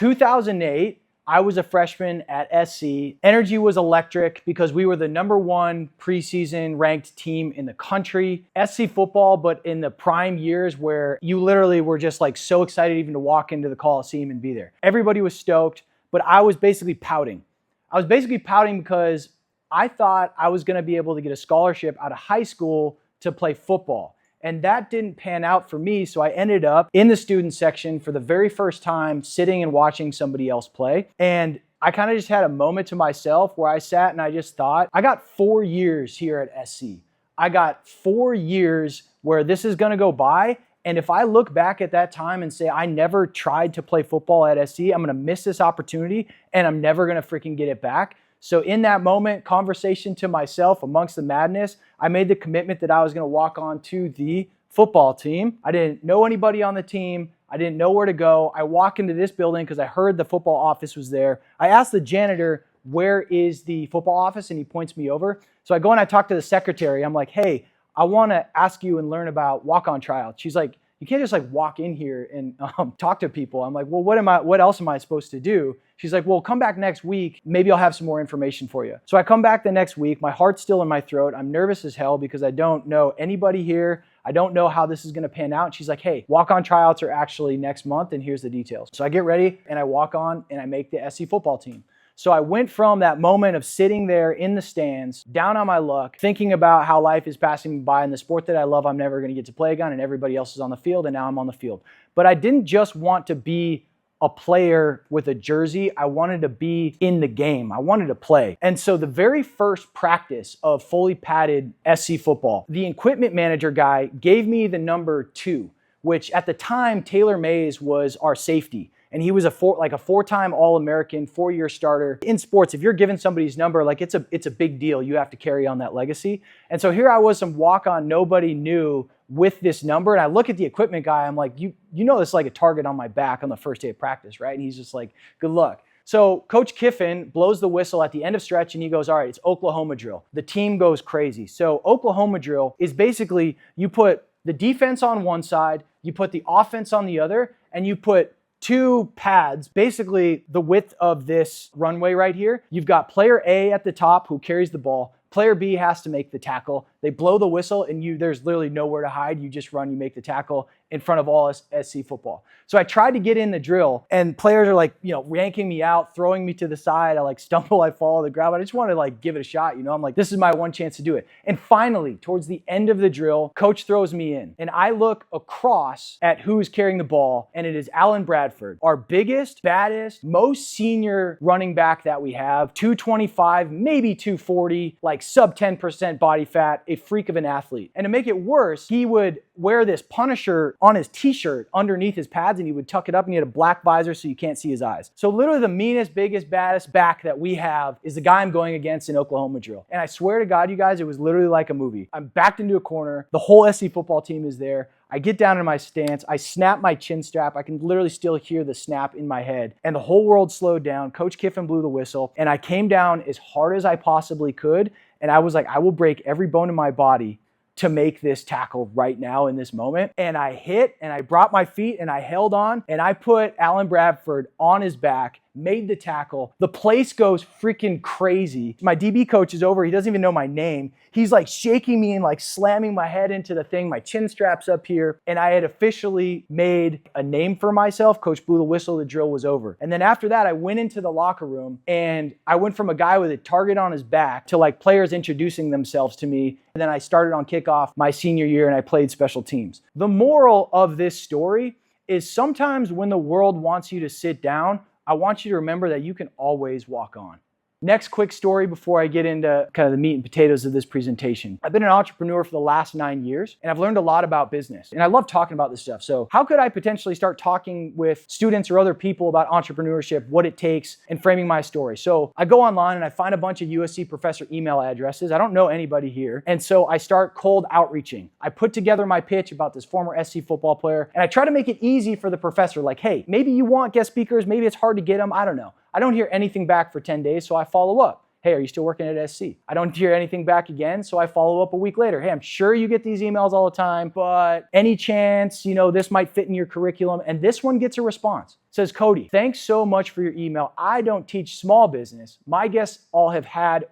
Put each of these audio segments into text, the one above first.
2008, I was a freshman at SC. Energy was electric because we were the #1 preseason ranked team in the country. SC football, but in the prime years where you literally were just like so excited even to walk into the Coliseum and be there. Everybody was stoked, but I was basically pouting. I was basically pouting because I thought I was gonna be able to get a scholarship out of high school to play football. And that didn't pan out for me, so I ended up in the student section for the very first time, sitting and watching somebody else play. And I kind of just had a moment to myself where I sat and I just thought, I got 4 years here at SC. I got 4 years where this is gonna go by. And if I look back at that time and say, I never tried to play football at SC, I'm gonna miss this opportunity and I'm never gonna freaking get it back. So in that moment, conversation to myself amongst the madness, I made the commitment that I was going to walk on to the football team. I didn't know anybody on the team. I didn't know where to go. I walk into this building because I heard the football office was there. I asked the janitor, where is the football office? And he points me over. So I go and I talk to the secretary. I'm like, hey, I want to ask you and learn about walk-on tryouts. She's like, you can't just like walk in here and talk to people. I'm like, well, what else am I supposed to do? She's like, well, come back next week. Maybe I'll have some more information for you. So I come back the next week. My heart's still in my throat. I'm nervous as hell because I don't know anybody here. I don't know how this is going to pan out. And she's like, hey, walk-on tryouts are actually next month and here's the details. So I get ready and I walk on and I make the SC football team. So I went from that moment of sitting there in the stands, down on my luck, thinking about how life is passing me by and the sport that I love I'm never going to get to play again, and everybody else is on the field, and now I'm on the field. But I didn't just want to be a player with a jersey. I wanted to be in the game. I wanted to play. And so the very first practice of fully padded SC football, the equipment manager guy gave me the number 2, which at the time, Taylor Mays was our safety. And he was a 4-time All-American, 4-year starter. In sports, if you're given somebody's number, like it's a big deal. You have to carry on that legacy. And so here I was, some walk-on nobody knew with this number. And I look at the equipment guy, I'm like, you know this is like a target on my back on the first day of practice, right? And he's just like, good luck. So Coach Kiffin blows the whistle at the end of stretch and he goes, all right, it's Oklahoma drill. The team goes crazy. So Oklahoma drill is basically you put the defense on one side, you put the offense on the other, and you put 2 pads, basically the width of this runway right here. You've got player A at the top who carries the ball. Player B has to make the tackle. They blow the whistle and there's literally nowhere to hide. You just run, you make the tackle in front of all SC football. So I tried to get in the drill and players are like, yanking me out, throwing me to the side. I stumble, I fall to the ground. But I just want to give it a shot. I'm like, this is my one chance to do it. And finally, towards the end of the drill, coach throws me in. And I look across at who's carrying the ball. And it is Alan Bradford, our biggest, baddest, most senior running back that we have. 225, maybe 240, sub 10% body fat, a freak of an athlete. And to make it worse, he would wear this Punisher on his t-shirt underneath his pads and he would tuck it up and he had a black visor so you can't see his eyes. So literally the meanest, biggest, baddest back that we have is the guy I'm going against in Oklahoma drill. And I swear to God, you guys, it was literally like a movie. I'm backed into a corner. The whole SC football team is there. I get down in my stance. I snap my chin strap. I can literally still hear the snap in my head. And the whole world slowed down. Coach Kiffin blew the whistle. And I came down as hard as I possibly could. And I was like, I will break every bone in my body to make this tackle right now in this moment. And I hit and I brought my feet and I held on and I put Alan Bradford on his back, made the tackle. The place goes freaking crazy. My DB coach is over. He doesn't even know my name. He's shaking me and slamming my head into the thing. My chin strap's up here. And I had officially made a name for myself. Coach blew the whistle. The drill was over. And then after that, I went into the locker room and I went from a guy with a target on his back to players introducing themselves to me. And then I started on kickoff my senior year and I played special teams. The moral of this story is sometimes when the world wants you to sit down, I want you to remember that you can always walk on. Next quick story before I get into kind of the meat and potatoes of this presentation. I've been an entrepreneur for the last 9 years and I've learned a lot about business and I love talking about this stuff. So how could I potentially start talking with students or other people about entrepreneurship, what it takes, and framing my story? So I go online and I find a bunch of USC professor email addresses. I don't know anybody here. And so I start cold outreaching. I put together my pitch about this former SC football player and I try to make it easy for the professor. Hey, maybe you want guest speakers. Maybe it's hard to get them. I don't know. I don't hear anything back for 10 days, so I follow up. hey, are you still working at SC? I don't hear anything back again, so I follow up a week later. Hey, I'm sure you get these emails all the time, but any chance, this might fit in your curriculum? And this one gets a response. It says, Cody, thanks so much for your email. I don't teach small business. My guests all have had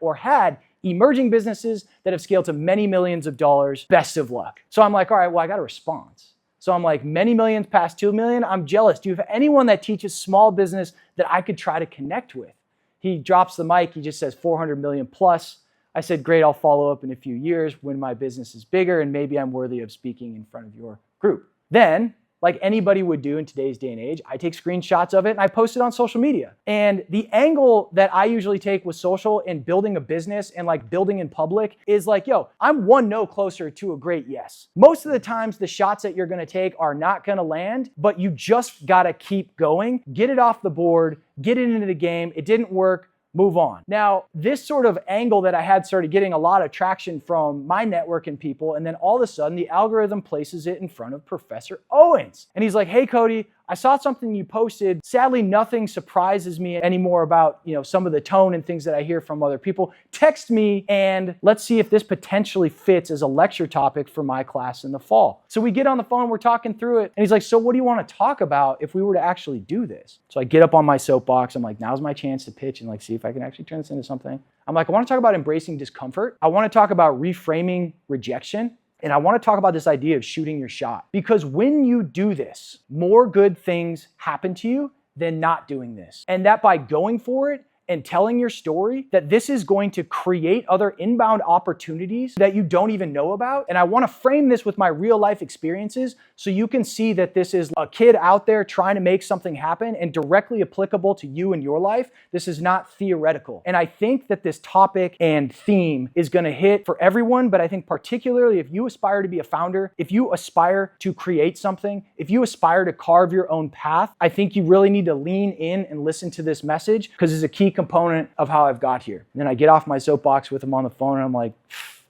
emerging businesses that have scaled to many millions of dollars. Best of luck. So I'm like, all right, well, I got a response. So I'm like, many millions past 2 million? I'm jealous. Do you have anyone that teaches small business that I could try to connect with? He drops the mic. He just says 400 million plus. I said, great, I'll follow up in a few years when my business is bigger and maybe I'm worthy of speaking in front of your group. Then, like anybody would do in today's day and age, I take screenshots of it and I post it on social media. And the angle that I usually take with social and building a business and like building in public is like, yo, I'm one no closer to a great yes. Most of the times the shots that you're gonna take are not gonna land, but you just gotta keep going, get it off the board, get it into the game. It didn't work. Move on. Now, this sort of angle that I had started getting a lot of traction from my network and people, and then all of a sudden the algorithm places it in front of Professor Owens. And he's like, hey, Cody, I saw something you posted. Sadly, nothing surprises me anymore about, some of the tone and things that I hear from other people. Text me and let's see if this potentially fits as a lecture topic for my class in the fall. So we get on the phone, we're talking through it. And he's like, so what do you want to talk about if we were to actually do this? So I get up on my soapbox. I'm like, now's my chance to pitch and see if I can actually turn this into something. I'm like, I want to talk about embracing discomfort. I want to talk about reframing rejection. And I want to talk about this idea of shooting your shot. Because when you do this, more good things happen to you than not doing this. And that by going for it and telling your story, that this is going to create other inbound opportunities that you don't even know about. And I want to frame this with my real life experiences so you can see that this is a kid out there trying to make something happen and directly applicable to you and your life. This is not theoretical. And I think that this topic and theme is going to hit for everyone, but I think particularly if you aspire to be a founder, if you aspire to create something, if you aspire to carve your own path, I think you really need to lean in and listen to this message because it's a key component of how I've got here. And then I get off my soapbox with him on the phone and I'm like,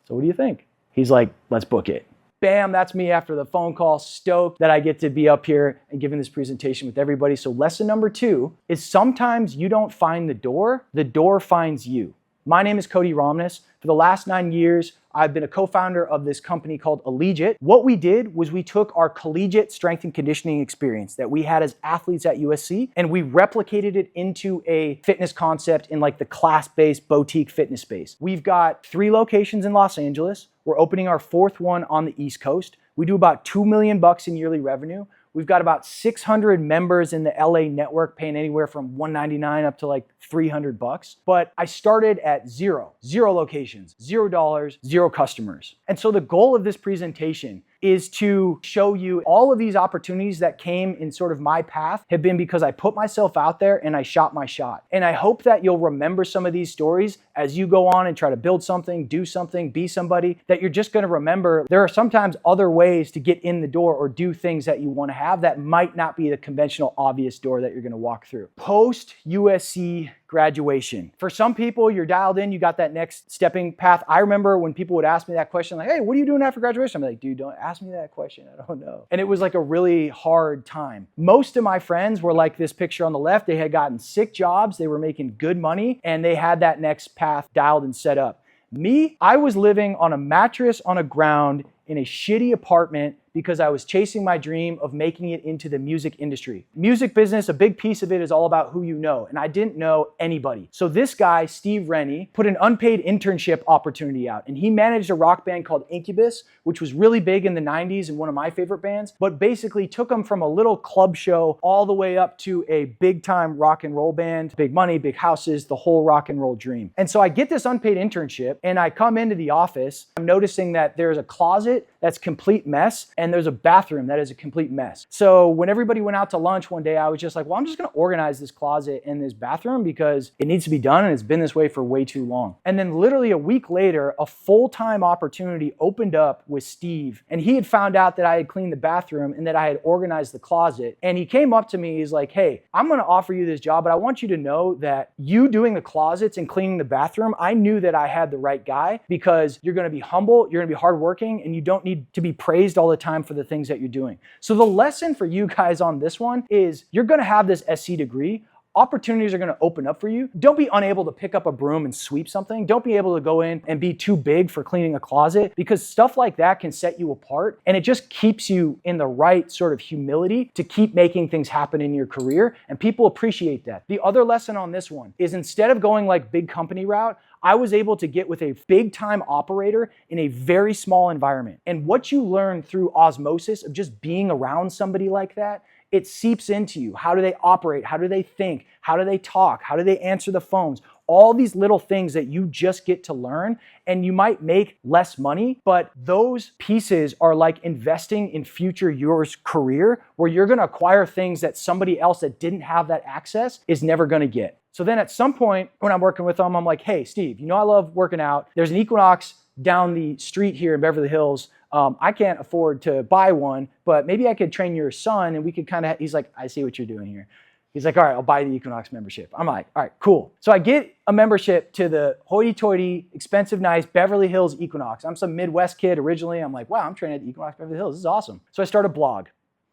so what do you think? He's like, let's book it. Bam, that's me after the phone call, stoked that I get to be up here and giving this presentation with everybody. So lesson number 2 is sometimes you don't find the door finds you. My name is Cody Romness. For the last 9 years, I've been a co-founder of this company called Allegiate. What we did was we took our collegiate strength and conditioning experience that we had as athletes at USC, and we replicated it into a fitness concept in the class-based boutique fitness space. We've got 3 locations in Los Angeles. We're opening our 4th one on the East Coast. We do about $2 million in yearly revenue. We've got about 600 members in the LA network paying anywhere from $199 up to $300. But I started at zero locations, $0, 0 customers. And so the goal of this presentation is to show you all of these opportunities that came in sort of my path have been because I put myself out there and I shot my shot. And I hope that you'll remember some of these stories as you go on and try to build something, do something, be somebody, that you're just going to remember there are sometimes other ways to get in the door or do things that you want to have that might not be the conventional obvious door that you're going to walk through. Post USC graduation. For some people, you're dialed in, you got that next stepping path. I remember when people would ask me that question, hey, what are you doing after graduation? I'm like, dude, don't ask me that question. I don't know. And it was a really hard time. Most of my friends were like this picture on the left. They had gotten sick jobs, they were making good money, and they had that next path dialed and set up. Me, I was living on a mattress on a ground in a shitty apartment because I was chasing my dream of making it into the music industry. Music business, a big piece of it is all about who you know, and I didn't know anybody. So this guy, Steve Rennie, put an unpaid internship opportunity out, and he managed a rock band called Incubus, which was really big in the 90s and one of my favorite bands, but basically took them from a little club show all the way up to a big time rock and roll band, big money, big houses, the whole rock and roll dream. And so I get this unpaid internship and I come into the office, I'm noticing that there's a closet that's complete mess, and there's a bathroom that is a complete mess. So when everybody went out to lunch one day, I was just like, well, I'm just gonna organize this closet and this bathroom because it needs to be done and it's been this way for way too long. And then literally a week later, a full-time opportunity opened up with Steve, and he had found out that I had cleaned the bathroom and that I had organized the closet. And he came up to me, he's like, hey, I'm gonna offer you this job, but I want you to know that you doing the closets and cleaning the bathroom, I knew that I had the right guy because you're gonna be humble, you're gonna be hardworking, and you don't need to be praised all the time for the things that you're doing. So the lesson for you guys on this one is you're gonna have this SC degree. opportunities are going to open up for you. Don't be unable to pick up a broom and sweep something. Don't be able to go in and be too big for cleaning a closet, because stuff like that can set you apart, and it just keeps you in the right sort of humility to keep making things happen in your career, and people appreciate that. The other lesson on this one is, instead of going like big company route, I was able to get with a big time operator in a very small environment. And what you learn through osmosis of just being around somebody like that, it seeps into you. How do they operate? How do they think? How do they talk? How do they answer the phones? All these little things that you just get to learn, and you might make less money, but those pieces are like investing in future yours career, where you're gonna acquire things that somebody else that didn't have that access is never gonna get. So then at some point when I'm working with them, I'm like, hey, Steve, you know I love working out. There's an Equinox down the street here in Beverly Hills. I can't afford to buy one, but maybe I could train your son and we could kind of, he's like, I see what you're doing here. He's like, all right, I'll buy the Equinox membership. I'm like, all right, cool. So I get a membership to the hoity-toity, expensive, nice Beverly Hills Equinox. I'm some Midwest kid originally. I'm like, wow, I'm training at the Equinox Beverly Hills. This is awesome. So I start a blog.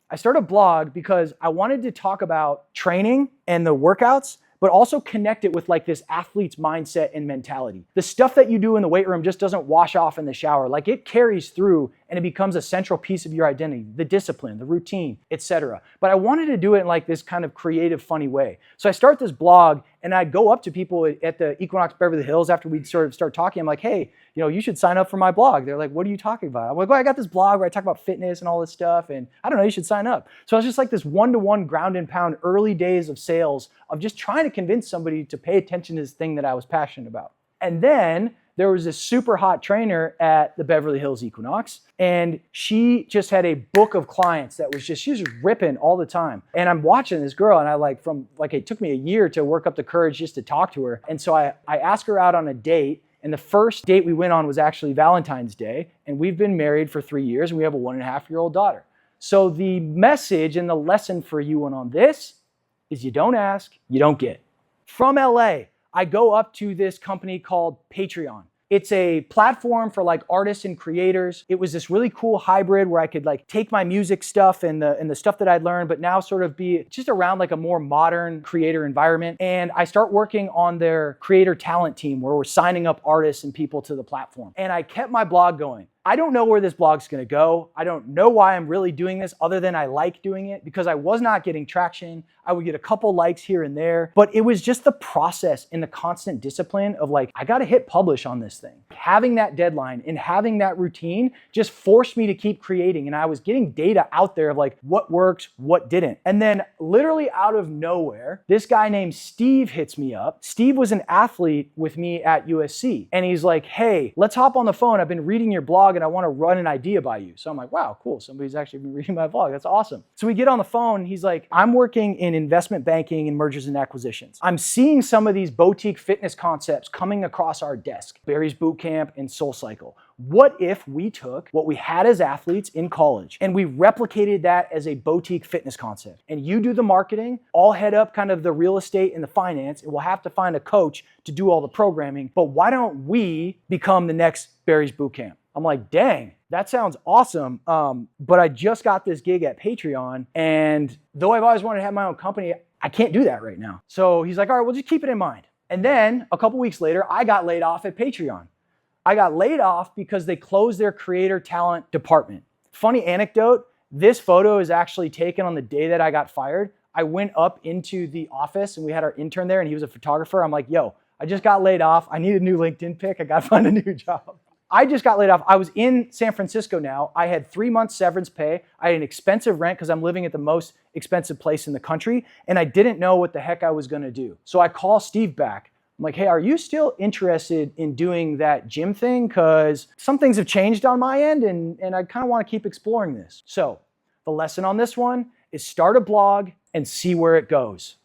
I start a blog because I wanted to talk about training and the workouts, but also connect it with like this athlete's mindset and mentality. The stuff that you do in the weight room just doesn't wash off in the shower. Like, it carries through and it becomes a central piece of your identity, the discipline, the routine, etc. But I wanted to do it in like this kind of creative, funny way. So I start this blog and I go up to people at the Equinox Beverly Hills after we sort of start talking. I'm like, hey, you know, you should sign up for my blog. They're like, what are you talking about? I'm like, well, I got this blog where I talk about fitness and all this stuff, and I don't know, you should sign up. So it's just like this one-to-one ground and pound early days of sales of just trying to convince somebody to pay attention to this thing that I was passionate about. And then there was this super hot trainer at the Beverly Hills Equinox, and she just had a book of clients that was just, she was just ripping all the time. And I'm watching this girl, and it took me a year to work up the courage just to talk to her. And so I asked her out on a date, and the first date we went on was actually Valentine's Day, and we've been married for 3 years, and we have a 1.5-year-old daughter. So the message and the lesson for you on this is, you don't ask, you don't get. From LA, I go up to this company called Patreon. It's a platform for like artists and creators. It was this really cool hybrid where I could like take my music stuff and the stuff that I'd learned, but now sort of be just around like a more modern creator environment. And I start working on their creator talent team, where we're signing up artists and people to the platform. And I kept my blog going. I don't know where this blog's gonna go. I don't know why I'm really doing this, other than I like doing it, because I was not getting traction. I would get a couple likes here and there, but it was just the process and the constant discipline of like, I gotta hit publish on this thing. Having that deadline and having that routine just forced me to keep creating. And I was getting data out there of like what works, what didn't. And then literally out of nowhere, this guy named Steve hits me up. Steve was an athlete with me at USC. And he's like, hey, let's hop on the phone. I've been reading your blog and I want to run an idea by you. So I'm like, wow, cool. Somebody's actually been reading my blog. That's awesome. So we get on the phone. He's like, I'm working in investment banking and mergers and acquisitions. I'm seeing some of these boutique fitness concepts coming across our desk, Barry's Bootcamp and SoulCycle. What if we took what we had as athletes in college and we replicated that as a boutique fitness concept? And you do the marketing, I'll head up kind of the real estate and the finance, and we'll have to find a coach to do all the programming. But why don't we become the next Barry's Bootcamp? I'm like, dang, that sounds awesome. But I just got this gig at Patreon, and though I've always wanted to have my own company, I can't do that right now. So he's like, all right, well, just keep it in mind. And then a couple weeks later, I got laid off at Patreon. I got laid off because they closed their creator talent department. Funny anecdote, this photo is actually taken on the day that I got fired. I went up into the office and we had our intern there and he was a photographer. I'm like, yo, I just got laid off. I need a new LinkedIn pic. I got to find a new job. I just got laid off. I was in San Francisco now. I had 3 months severance pay. I had an expensive rent because I'm living at the most expensive place in the country. And I didn't know what the heck I was going to do. So I call Steve back. I'm like, hey, are you still interested in doing that gym thing? Because some things have changed on my end and I kind of want to keep exploring this. So the lesson on this one is start a blog and see where it goes.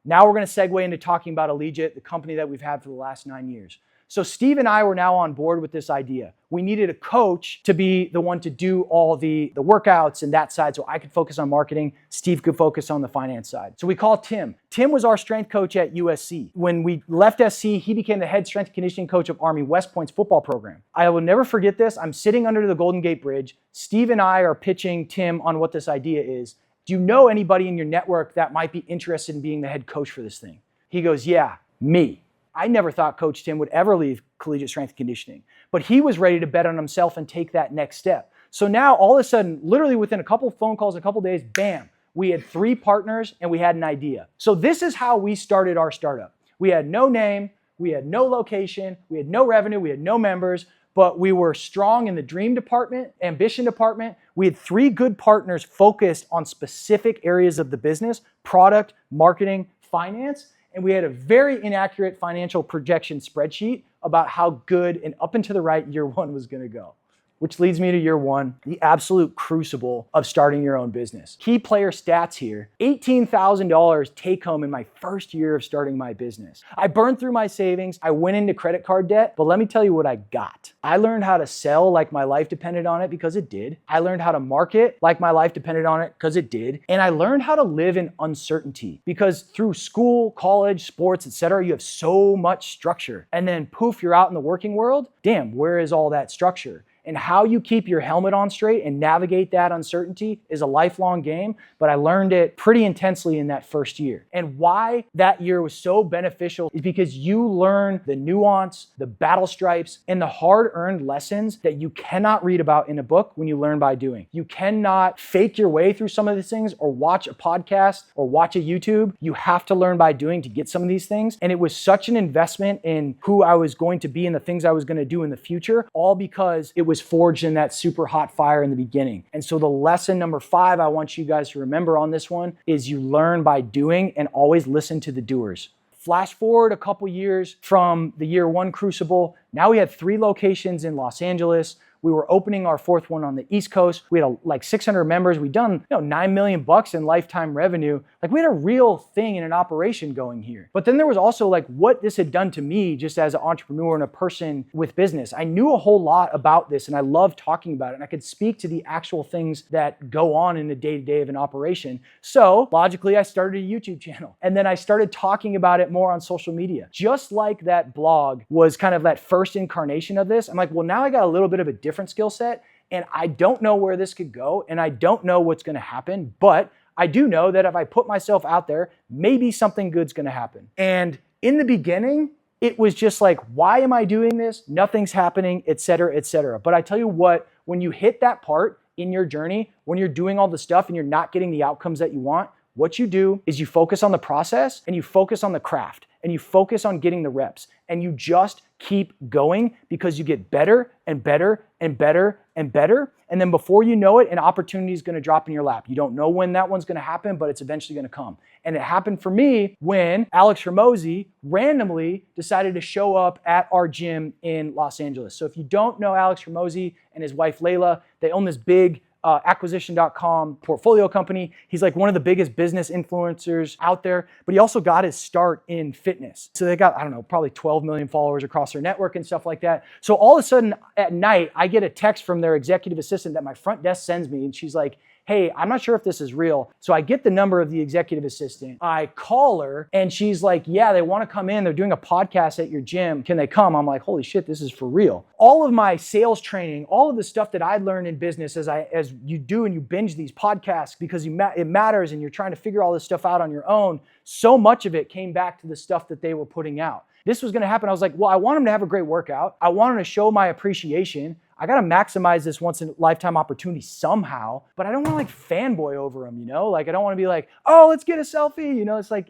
Now we're going to segue into talking about Allegiate, the company that we've had for the last 9 years. So Steve and I were now on board with this idea. We needed a coach to be the one to do all the workouts and that side so I could focus on marketing. Steve could focus on the finance side. So we called Tim. Tim was our strength coach at USC. When we left SC, he became the head strength and conditioning coach of Army West Point's football program. I will never forget this. I'm sitting under the Golden Gate Bridge. Steve and I are pitching Tim on what this idea is. Do you know anybody in your network that might be interested in being the head coach for this thing? He goes, yeah, me. I never thought Coach Tim would ever leave collegiate strength and conditioning, but he was ready to bet on himself and take that next step. So now all of a sudden, literally within a couple of phone calls, a couple of days, bam, we had 3 partners and we had an idea. So this is how we started our startup. We had no name, we had no location, we had no revenue, we had no members, but we were strong in the dream department, ambition department. We had 3 good partners focused on specific areas of the business: product, marketing, finance. And we had a very inaccurate financial projection spreadsheet about how good and up and to the right year 1 was going to go. Which leads me to year 1, the absolute crucible of starting your own business. Key player stats here: $18,000 take home in my first year of starting my business. I burned through my savings. I went into credit card debt, but let me tell you what I got. I learned how to sell like my life depended on it, because it did. I learned how to market like my life depended on it, because it did. And I learned how to live in uncertainty, because through school, college, sports, etc., you have so much structure. And then poof, you're out in the working world. Damn, where is all that structure? And how you keep your helmet on straight and navigate that uncertainty is a lifelong game, but I learned it pretty intensely in that first year. And why that year was so beneficial is because you learn the nuance, the battle stripes, and the hard-earned lessons that you cannot read about in a book when you learn by doing. You cannot fake your way through some of these things or watch a podcast or watch a YouTube. You have to learn by doing to get some of these things. And it was such an investment in who I was going to be and the things I was going to do in the future, all because it was forged in that super hot fire in the beginning. And so the lesson number 5 I want you guys to remember on this one is you learn by doing, and always listen to the doers. Flash forward a couple years from the year 1 crucible. Now we had 3 locations in Los Angeles. We were opening our 4th one on the East Coast. We had like 600 members. We'd done $9 million in lifetime revenue. Like, we had a real thing in an operation going here. But then there was also like what this had done to me just as an entrepreneur and a person with business. I knew a whole lot about this and I loved talking about it. And I could speak to the actual things that go on in the day-to-day of an operation. So logically, I started a YouTube channel. And then I started talking about it more on social media. Just like that blog was kind of that first incarnation of this, I'm like, well, now I got a little bit of a different skill set, and I don't know where this could go, and I don't know what's going to happen, but I do know that if I put myself out there, maybe something good's going to happen. And in the beginning, it was just like, why am I doing this? Nothing's happening, etc., etc. But I tell you what, when you hit that part in your journey, when you're doing all the stuff and you're not getting the outcomes that you want, what you do is you focus on the process and you focus on the craft and you focus on getting the reps and you just keep going, because you get better and better and better and better. And then before you know it, an opportunity is going to drop in your lap. You don't know when that one's going to happen, but it's eventually going to come. And it happened for me when Alex Hormozi randomly decided to show up at our gym in Los Angeles. So if you don't know Alex Hormozi and his wife Layla, they own this big acquisition.com portfolio company. He's like one of the biggest business influencers out there, but he also got his start in fitness. So they got, I don't know, probably 12 million followers across their network and stuff like that. So all of a sudden at night, I get a text from their executive assistant that my front desk sends me, and she's like, hey, I'm not sure if this is real. So I get the number of the executive assistant. I call her and she's like, yeah, they want to come in. They're doing a podcast at your gym. Can they come? I'm like, holy shit, this is for real. All of my sales training, all of the stuff that I learned in business as you do and you binge these podcasts because it matters and you're trying to figure all this stuff out on your own, so much of it came back to the stuff that they were putting out. This was going to happen. I was like, well, I want them to have a great workout. I want them to show my appreciation. I got to maximize this once in a lifetime opportunity somehow, but I don't want to like fanboy over them, Like, I don't want to be like, oh, let's get a selfie. It's like,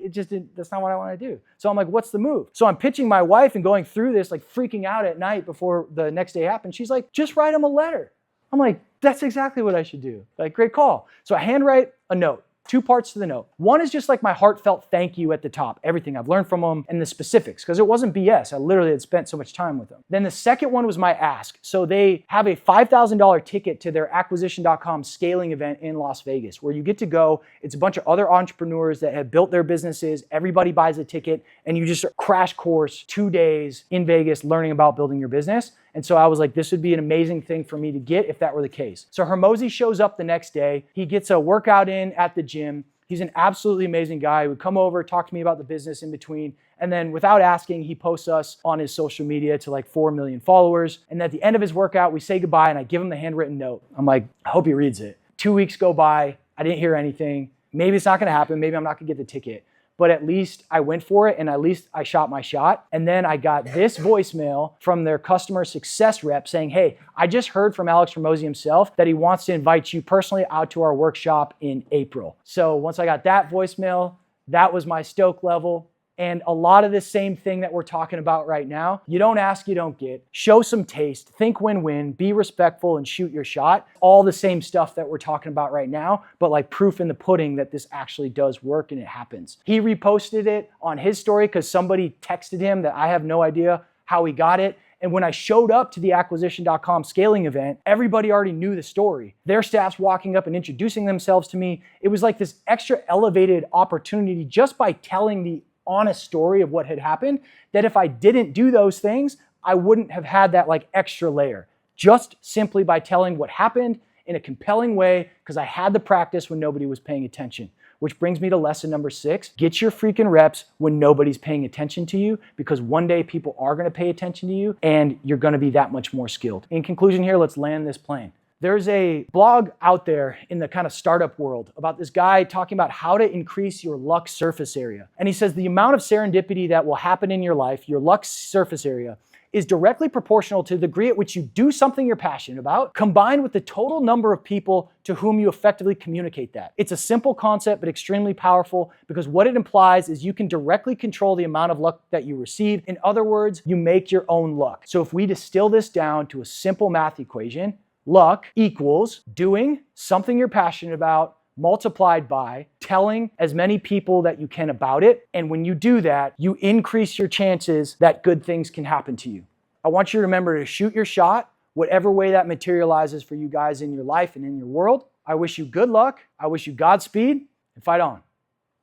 that's not what I want to do. So I'm like, what's the move? So I'm pitching my wife and going through this, like freaking out at night before the next day happened. She's like, just write them a letter. I'm like, that's exactly what I should do. Like, great call. So I handwrite a note. 2 parts to the note. One is just like my heartfelt thank you at the top, everything I've learned from them and the specifics, because it wasn't BS. I literally had spent so much time with them. Then the second one was my ask. So they have a $5,000 ticket to their acquisition.com scaling event in Las Vegas, where you get to go. It's a bunch of other entrepreneurs that have built their businesses. Everybody buys a ticket and you just crash course 2 days in Vegas learning about building your business. And so I was like, this would be an amazing thing for me to get if that were the case. So Hormozi shows up the next day. He gets a workout in at the gym. He's an absolutely amazing guy. He would come over, talk to me about the business in between. And then without asking, he posts us on his social media to like 4 million followers. And at the end of his workout, we say goodbye and I give him the handwritten note. I'm like, I hope he reads it. 2 weeks go by. I didn't hear anything. Maybe it's not going to happen. Maybe I'm not going to get the ticket. But at least I went for it, and at least I shot my shot. And then I got this voicemail from their customer success rep saying, hey, I just heard from Alex Hormozi himself that he wants to invite you personally out to our workshop in April. So once I got that voicemail, that was my stoke level. And a lot of the same thing that we're talking about right now. You don't ask, you don't get. Show some taste, think win-win, be respectful, and shoot your shot. All the same stuff that we're talking about right now, but like proof in the pudding that this actually does work and it happens. He reposted it on his story because somebody texted him that I have no idea how he got it. And when I showed up to the acquisition.com scaling event, everybody already knew the story. Their staff's walking up and introducing themselves to me. It was like this extra elevated opportunity just by telling the honest story of what had happened, that if I didn't do those things, I wouldn't have had that like extra layer. Just simply by telling what happened in a compelling way, because I had the practice when nobody was paying attention. Which brings me to lesson number 6. Get your freaking reps when nobody's paying attention to you, because one day people are going to pay attention to you and you're going to be that much more skilled. In conclusion here, let's land this plane. There's a blog out there in the kind of startup world about this guy talking about how to increase your luck surface area. And he says the amount of serendipity that will happen in your life, your luck surface area, is directly proportional to the degree at which you do something you're passionate about, combined with the total number of people to whom you effectively communicate that. It's a simple concept, but extremely powerful, because what it implies is you can directly control the amount of luck that you receive. In other words, you make your own luck. So if we distill this down to a simple math equation, luck equals doing something you're passionate about multiplied by telling as many people that you can about it. And when you do that, you increase your chances that good things can happen to you. I want you to remember to shoot your shot, whatever way that materializes for you guys in your life and in your world. I wish you good luck. I wish you Godspeed, and fight on.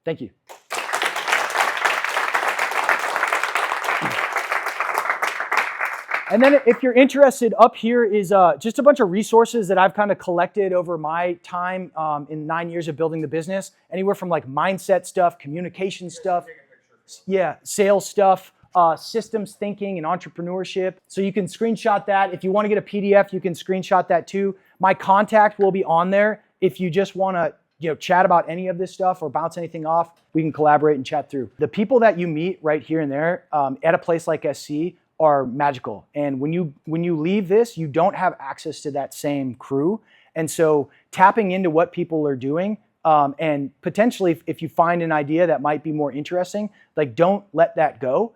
Thank you. And then if you're interested, up here is just a bunch of resources that I've kind of collected over my time in 9 years of building the business. Anywhere from like mindset stuff, communication stuff, sales stuff, systems thinking and entrepreneurship. So you can screenshot that. If you want to get a PDF, you can screenshot that too. My contact will be on there. If you just want to chat about any of this stuff or bounce anything off, we can collaborate and chat through. The people that you meet right here and there at a place like SC are magical. And when you leave this, you don't have access to that same crew. And so tapping into what people are doing, and potentially if you find an idea that might be more interesting, like don't let that go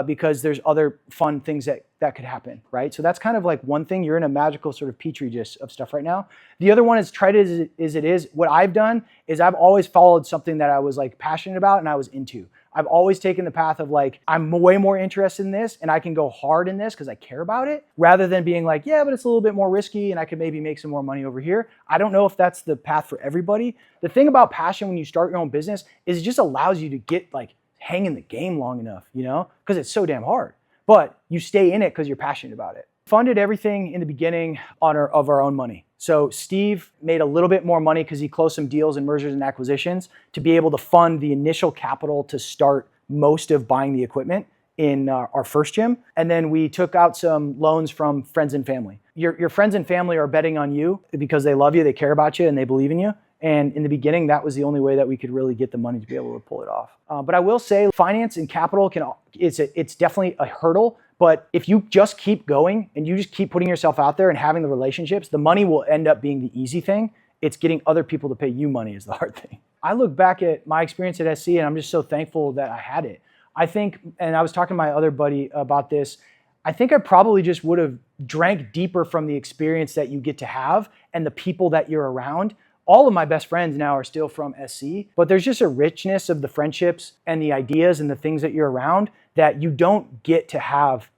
because there's other fun things that could happen, right? So that's kind of like one thing. You're in a magical sort of petri dish of stuff right now. The other one is try it as it is. What I've done is I've always followed something that I was like passionate about and I was into. I've always taken the path of like, I'm way more interested in this and I can go hard in this because I care about it, rather than being like, yeah, but it's a little bit more risky and I could maybe make some more money over here. I don't know if that's the path for everybody. The thing about passion when you start your own business is it just allows you to get like hang in the game long enough, because it's so damn hard. But you stay in it because you're passionate about it. Funded everything in the beginning of our own money. So Steve made a little bit more money because he closed some deals and mergers and acquisitions to be able to fund the initial capital to start most of buying the equipment in our first gym. And then we took out some loans from friends and family. Your friends and family are betting on you because they love you, they care about you, and they believe in you. And in the beginning, that was the only way that we could really get the money to be able to pull it off. But I will say finance and capital it's definitely a hurdle. But if you just keep going and you just keep putting yourself out there and having the relationships, the money will end up being the easy thing. It's getting other people to pay you money is the hard thing. I look back at my experience at SC and I'm just so thankful that I had it. I think, and I was talking to my other buddy about this, I think I probably just would have drank deeper from the experience that you get to have and the people that you're around. All of my best friends now are still from SC, but there's just a richness of the friendships and the ideas and the things that you're around that you don't get to have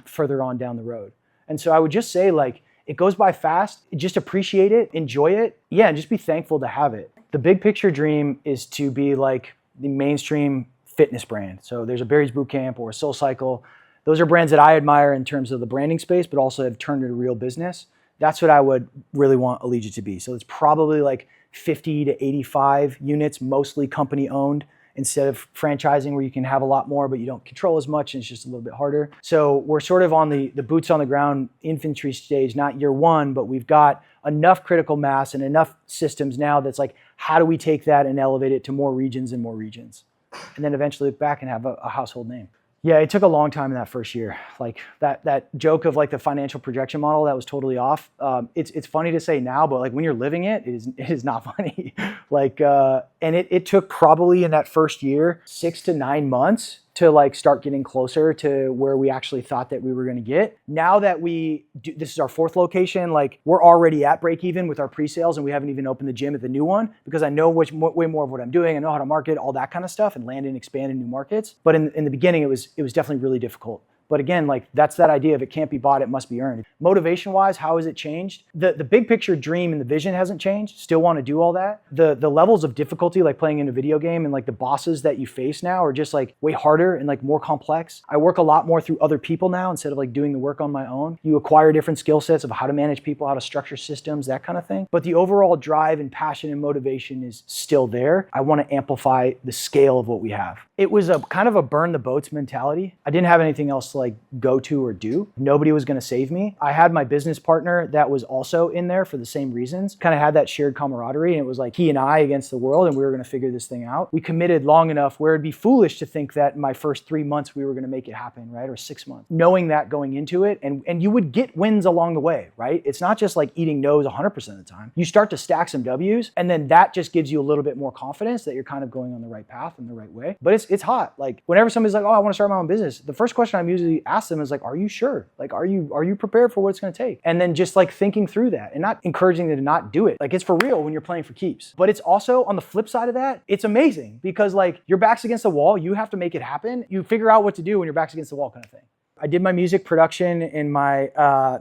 further on down the road. And so I would just say, like, it goes by fast. Just appreciate it, enjoy it. Yeah, and just be thankful to have it. The big picture dream is to be like the mainstream fitness brand. So there's a Barry's Bootcamp or a SoulCycle. Those are brands that I admire in terms of the branding space, but also have turned into real business. That's what I would really want Allegiate to be. So it's probably like 50 to 85 units, mostly company owned, instead of franchising where you can have a lot more, but you don't control as much and it's just a little bit harder. So we're sort of on the boots on the ground infantry stage, not year one, but we've got enough critical mass and enough systems now that's like, How do we take that and elevate it to more regions and more regions? And then eventually look back and have a household name. Yeah, it took a long time in that first year. Like that joke of like the financial projection model that was totally off. It's funny to say now, but like when you're living it, it is not funny. And it took probably in that first year 6 to 9 months to like start getting closer to where we actually thought that we were going to get. Now that this is our 4th location, like we're already at break even with our pre-sales, and we haven't even opened the gym at the new one because I know way more of what I'm doing. I know how to market, all that kind of stuff, and land and expand in new markets. But in the beginning, it was definitely really difficult. But again, like that's that idea of it can't be bought, it must be earned. Motivation-wise, how has it changed? The big picture dream and the vision hasn't changed. Still want to do all that. The levels of difficulty, like playing in a video game, and like the bosses that you face now are just like way harder and like more complex. I work a lot more through other people now instead of like doing the work on my own. You acquire different skill sets of how to manage people, how to structure systems, that kind of thing. But the overall drive and passion and motivation is still there. I want to amplify the scale of what we have. It was a kind of a burn the boats mentality. I didn't have anything else to like go to or do. Nobody was going to save me. I had my business partner that was also in there for the same reasons. Kind of had that shared camaraderie, and it was like he and I against the world, and we were going to figure this thing out. We committed long enough where it'd be foolish to think that in my first 3 months we were going to make it happen, right? Or 6 months. Knowing that going into it, and you would get wins along the way, right? It's not just like eating no's 100% of the time. You start to stack some W's, and then that just gives you a little bit more confidence that you're kind of going on the right path and the right way. But it's hot. Like whenever somebody's like, oh, I want to start my own business, the first question I'm usually asked them is like, are you sure? Like, are you prepared for what it's going to take? And then just like thinking through that and not encouraging them to not do it. Like it's for real when you're playing for keeps. But it's also on the flip side of that, it's amazing because like your back's against the wall, you have to make it happen. You figure out what to do when your back's against the wall kind of thing. I did my music production and my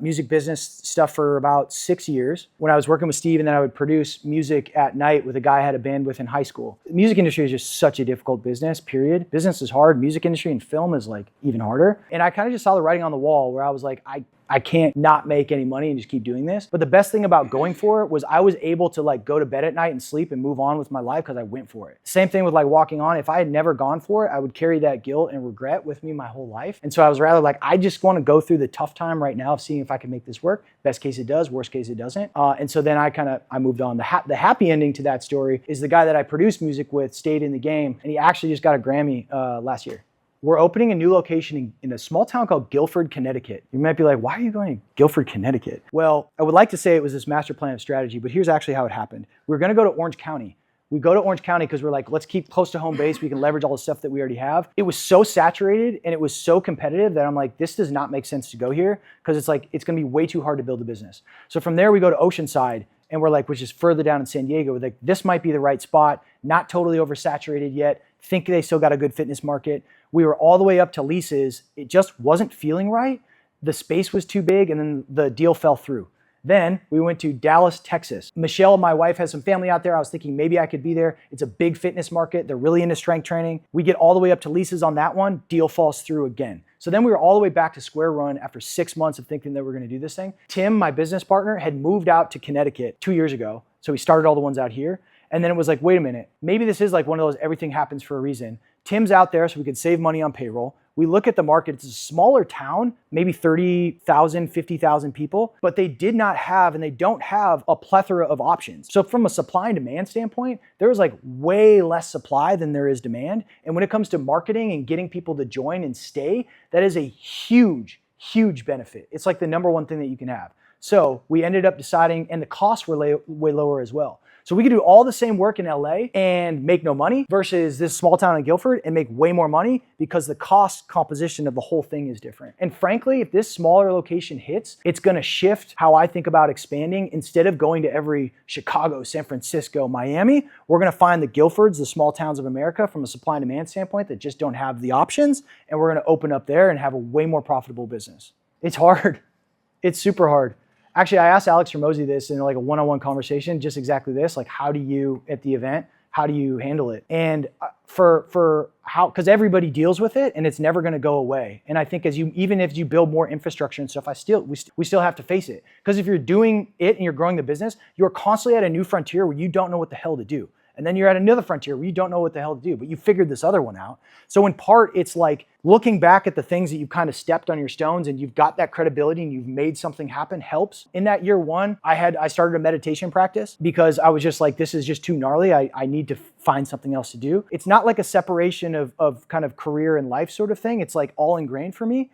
music business stuff for about 6 years when I was working with Steve, and then I would produce music at night with a guy I had a band with in high school. The music industry is just such a difficult business, period. Business is hard. Music industry and film is like even harder. And I kind of just saw the writing on the wall where I was like, I can't not make any money and just keep doing this. But the best thing about going for it was I was able to like go to bed at night and sleep and move on with my life because I went for it. Same thing with like walking on. If I had never gone for it, I would carry that guilt and regret with me my whole life. And so I was rather like, I just want to go through the tough time right now of seeing if I can make this work. Best case it does, worst case it doesn't. And so then I moved on. The happy ending to that story is the guy that I produced music with stayed in the game, and he actually just got a Grammy last year. We're opening a new location in a small town called Guilford, Connecticut. You might be like, why are you going to Guilford, Connecticut? Well, I would like to say it was this master plan of strategy, but here's actually how it happened. We were going to go to Orange County. We go to Orange County because we're like, let's keep close to home base. We can leverage all the stuff that we already have. It was so saturated and it was so competitive that I'm like, this does not make sense to go here because it's like, it's going to be way too hard to build a business. So from there, we go to Oceanside, and we're like, which is further down in San Diego. We're like, this might be the right spot, not totally oversaturated yet. Think they still got a good fitness market. We were all the way up to leases. It just wasn't feeling right. The space was too big, and then the deal fell through. Then we went to Dallas, Texas. Michelle, my wife, has some family out there. I was thinking maybe I could be there. It's a big fitness market. They're really into strength training. We get all the way up to leases on that one. Deal falls through again. So then we were all the way back to square one after 6 months of thinking that we're going to do this thing. Tim, my business partner, had moved out to Connecticut 2 years ago. So we started all the ones out here. And then it was like, wait a minute, maybe this is like one of those everything happens for a reason. Tim's out there so we could save money on payroll. We look at the market, it's a smaller town, maybe 30,000, 50,000 people, but they did not have, and they don't have, a plethora of options. So from a supply and demand standpoint, there was like way less supply than there is demand. And when it comes to marketing and getting people to join and stay, that is a huge, huge benefit. It's like the number one thing that you can have. So we ended up deciding, and the costs were way lower as well. So we could do all the same work in LA and make no money versus this small town in Guilford and make way more money because the cost composition of the whole thing is different. And frankly, if this smaller location hits, it's gonna shift how I think about expanding. Instead of going to every Chicago, San Francisco, Miami, we're gonna find the Guilfords, the small towns of America from a supply and demand standpoint that just don't have the options. And we're gonna open up there and have a way more profitable business. It's hard, it's super hard. Actually, I asked Alex Hormozi this in like a one-on-one conversation, just exactly this, like how do you, at the event, how do you handle it? And for how, because everybody deals with it and it's never gonna go away. And I think even if you build more infrastructure and stuff, we still have to face it. Because if you're doing it and you're growing the business, you're constantly at a new frontier where you don't know what the hell to do. And then you're at another frontier where you don't know what the hell to do, but you figured this other one out. So in part, it's like looking back at the things that you've kind of stepped on your stones and you've got that credibility and you've made something happen helps. In that year one, I started a meditation practice because I was just like, this is just too gnarly. I need to find something else to do. It's not like a separation of kind of career and life sort of thing. It's like all ingrained for me,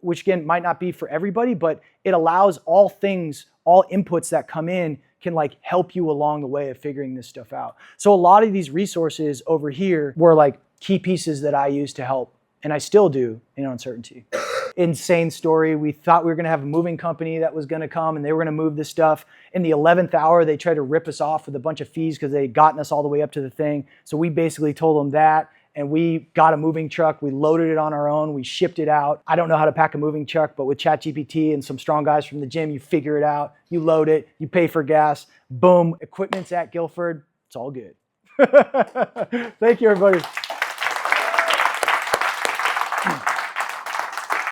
which again, might not be for everybody, but it allows all things, all inputs that come in can like help you along the way of figuring this stuff out. So a lot of these resources over here were like key pieces that I used to help, and I still do in uncertainty. Insane story. We thought we were going to have a moving company that was going to come and they were going to move this stuff. In the 11th hour, they tried to rip us off with a bunch of fees because they had gotten us all the way up to the thing. So we basically told them that. And we got a moving truck, we loaded it on our own, we shipped it out. I don't know how to pack a moving truck, but with ChatGPT and some strong guys from the gym, you figure it out, you load it, you pay for gas, boom, equipment's at Guilford, it's all good. Thank you, everybody.